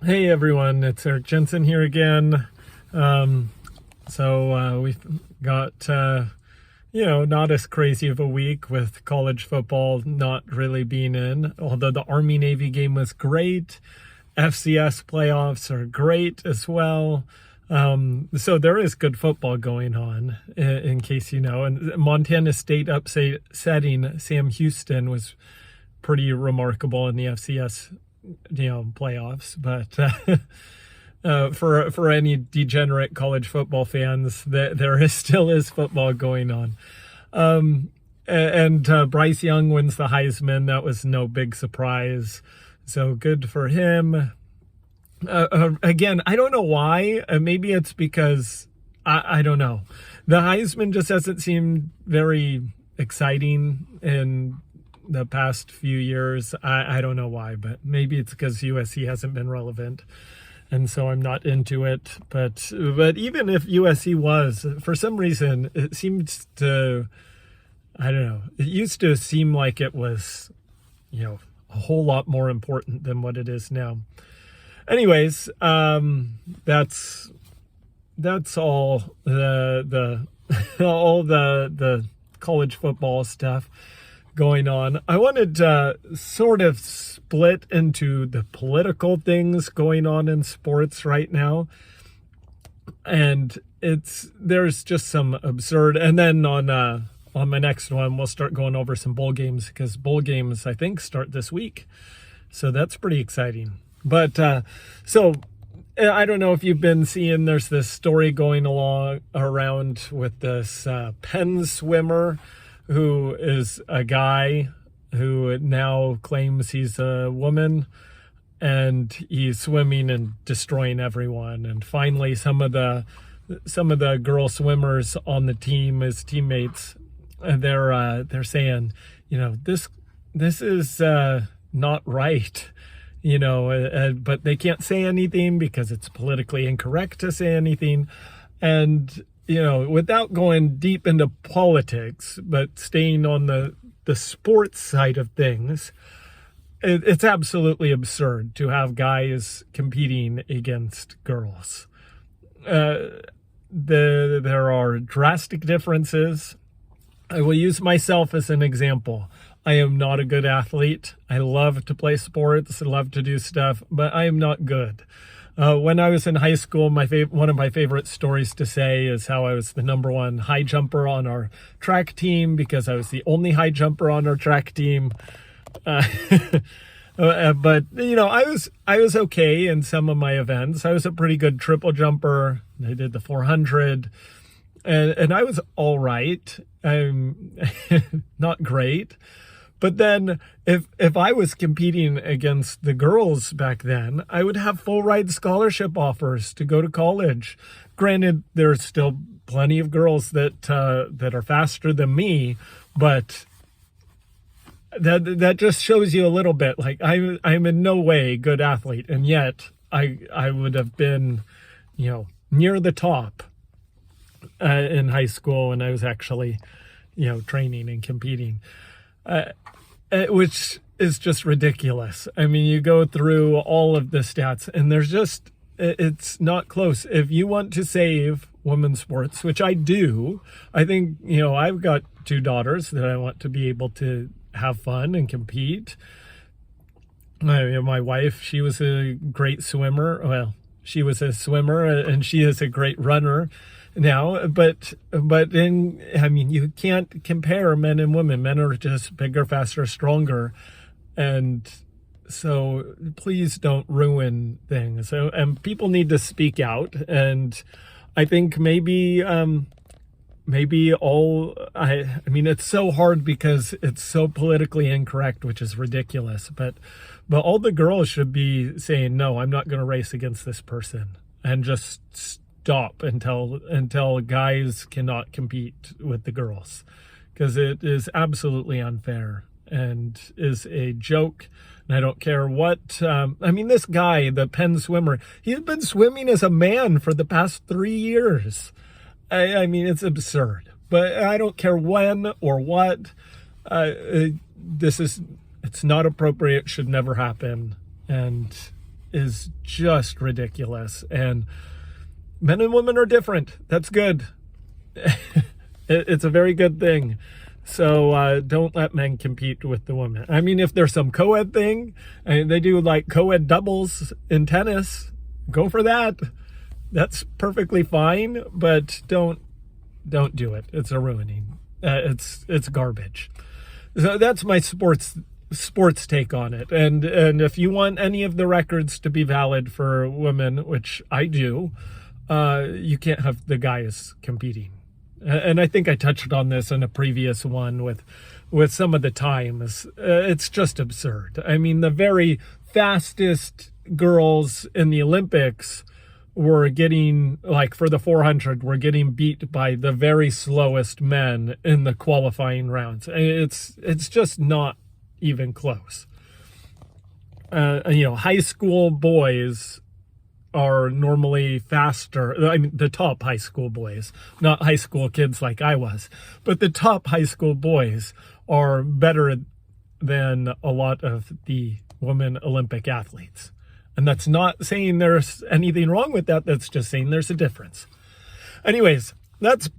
Hey everyone, it's Jensen here again. We've got, not as crazy of a week with college football not really being in, although the Army-Navy game was great. FCS playoffs are great as well. So there is good football going on, in case you know. And Montana State upsetting Sam Houston was pretty remarkable in the FCS playoffs, but for any degenerate college football fans, there still is football going on. And Bryce Young wins the Heisman. That was no big surprise, so good for him. Again, I don't know why. Maybe it's because I don't know. The Heisman just hasn't seemed very exciting in the past few years. I don't know why, but maybe it's because USC hasn't been relevant, and so I'm not into it. But even if USC was, for some reason, it seems to, I don't know, it used to seem like it was, a whole lot more important than what it is now. Anyways, that's all the all the college football stuff going on. I wanted to sort of split into the political things going on in sports right now, and there's just some absurd. And then on my next one, we'll start going over some bowl games, because bowl games I think start this week, so that's pretty exciting. But so I don't know if you've been seeing, there's this story going around with this Penn swimmer who is a guy who now claims he's a woman, and he's swimming and destroying everyone. And finally, some of the girl swimmers on the team, his teammates, they're saying, this is not right. But they can't say anything because it's politically incorrect to say anything. And, without going deep into politics, but staying on the sports side of things, it's absolutely absurd to have guys competing against girls. There are drastic differences. I will use myself as an example. I am not a good athlete. I love to play sports. I love to do stuff, but I am not good. When I was in high school, one of my favorite stories to say is how I was the number one high jumper on our track team, because I was the only high jumper on our track team. But I was okay in some of my events. I was a pretty good triple jumper. I did the 400. And I was all right. I'm not great. But then if I was competing against the girls back then, I would have full ride scholarship offers to go to college. Granted, there's still plenty of girls that are faster than me, but that just shows you a little bit. Like, I'm in no way a good athlete, and yet I would have been, near the top in high school when I was actually, training and competing. Which is just ridiculous. I mean, you go through all of the stats, and it's not close. If you want to save women's sports, which I do, I think, I've got 2 daughters that I want to be able to have fun and compete. My wife, she was a great swimmer. Well, she was a swimmer, and she is a great runner now, but you can't compare men and women. Men are just bigger, faster, stronger, and so please don't ruin things. And people need to speak out, and I think maybe it's so hard because it's so politically incorrect, which is ridiculous, but all the girls should be saying, no, I'm not going to race against this person, and just stop until guys cannot compete with the girls, because it is absolutely unfair and is a joke. And I don't care what, this guy, the Penn swimmer, he's been swimming as a man for the past 3 years. It's absurd, but I don't care when or what. It's not appropriate, should never happen. And is just ridiculous. And men and women are different. That's good. It's a very good thing. So don't let men compete with the women. I mean, if there's some co-ed thing, and they do like co-ed doubles in tennis, go for that. That's perfectly fine, but don't do it. It's a ruining. It's garbage. So that's my sports take on it. And if you want any of the records to be valid for women, which I do, you can't have the guys competing. And I think I touched on this in a previous one with some of the times. It's just absurd. I mean, the very fastest girls in the Olympics were getting, like for the 400, were getting beat by the very slowest men in the qualifying rounds. It's just not even close. High school boys are normally faster. I mean, the top high school boys, not high school kids like I was, but the top high school boys are better than a lot of the women Olympic athletes. And that's not saying there's anything wrong with that. That's just saying there's a difference. Anyways, that's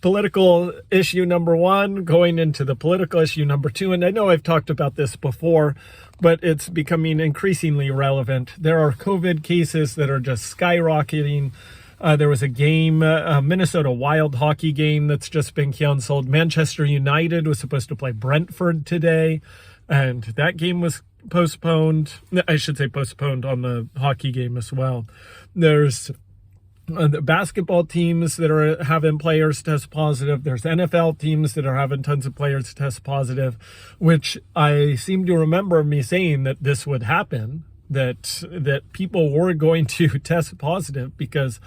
political issue number one, going into the political issue number two. And I know I've talked about this before, but it's becoming increasingly relevant. There are COVID cases that are just skyrocketing. There was a game, a Minnesota Wild hockey game that's just been canceled. Manchester United was supposed to play Brentford today, and that game was postponed. I should say postponed on the hockey game as well. There's the basketball teams that are having players test positive. There's NFL teams that are having tons of players test positive, which I seem to remember me saying that this would happen, that people were going to test positive because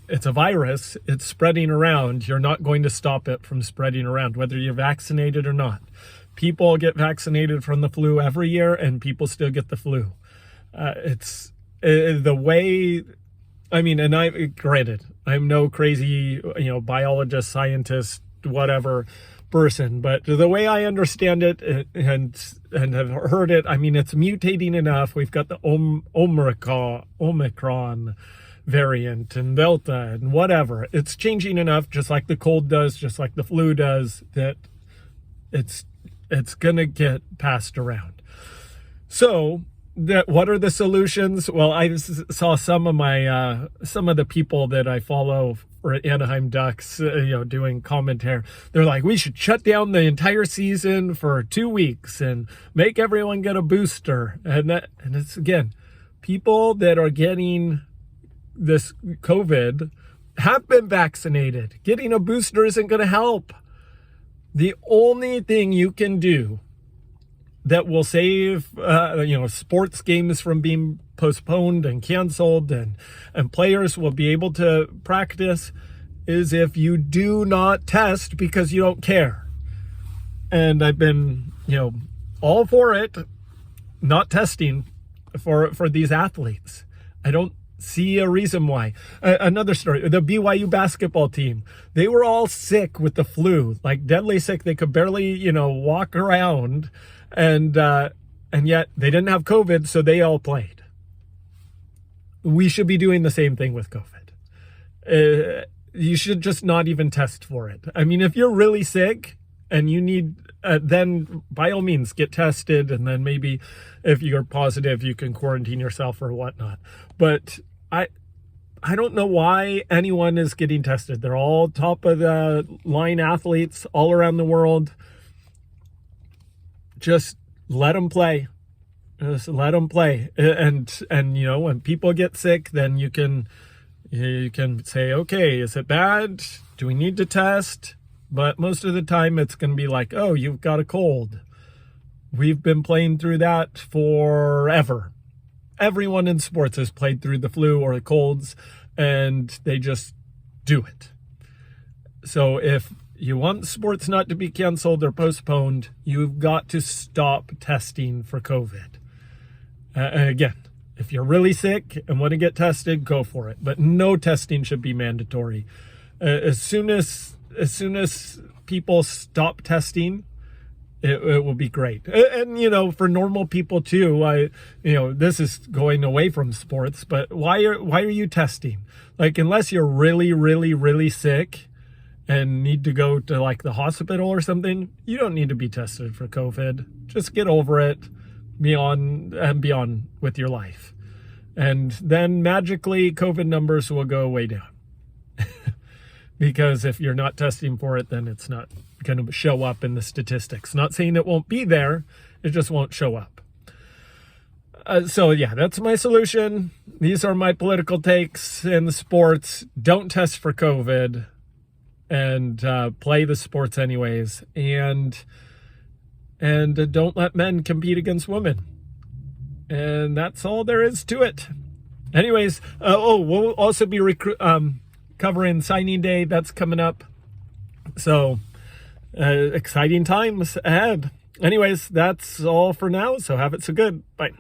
it's a virus. It's spreading around. You're not going to stop it from spreading around, whether you're vaccinated or not. People get vaccinated from the flu every year, and people still get the flu. It's the way. I mean, and granted, I'm no crazy, biologist, scientist, whatever person, but the way I understand it and have heard it, I mean, it's mutating enough. We've got the Omicron variant and Delta and whatever. It's changing enough, just like the cold does, just like the flu does, that it's going to get passed around. So what are the solutions? Well, I saw some of the people that I follow for Anaheim Ducks, doing commentary. They're like, we should shut down the entire season for 2 weeks and make everyone get a booster. And it's, again, people that are getting this COVID have been vaccinated. Getting a booster isn't going to help. The only thing you can do that will save, sports games from being postponed and canceled and players will be able to practice is if you do not test because you don't care. And I've been, all for it, not testing for these athletes. I don't see a reason why. Another story, the BYU basketball team, they were all sick with the flu, like deadly sick. They could barely, walk around, and yet they didn't have COVID, so they all played. We should be doing the same thing with COVID. You should just not even test for it. I mean, if you're really sick and you need, then by all means get tested, and then maybe if you're positive, you can quarantine yourself or whatnot. But I don't know why anyone is getting tested. They're all top of the line athletes all around the world. Just let them play. Just let them play. And when people get sick, then you can say, okay, is it bad? Do we need to test? But most of the time it's going to be like, oh, you've got a cold. We've been playing through that forever. Everyone in sports has played through the flu or the colds, and they just do it. So if you want sports not to be canceled or postponed, you've got to stop testing for COVID. Again, if you're really sick and want to get tested, go for it. But no testing should be mandatory. As soon as people stop testing, it will be great. And, you know, for normal people too, this is going away from sports, but why are you testing? Like, unless you're really, really, really sick and need to go to like the hospital or something, you don't need to be tested for COVID. Just get over it, be on with your life. And then magically COVID numbers will go way down. Because if you're not testing for it, then it's not going to show up in the statistics. Not saying it won't be there, it just won't show up. So yeah, that's my solution. These are my political takes in the sports. Don't test for COVID and play the sports anyways. And don't let men compete against women. And that's all there is to it. Anyways, we'll also be covering signing day. That's coming up. So exciting times ahead. Anyways, that's all for now. So have it so good. Bye.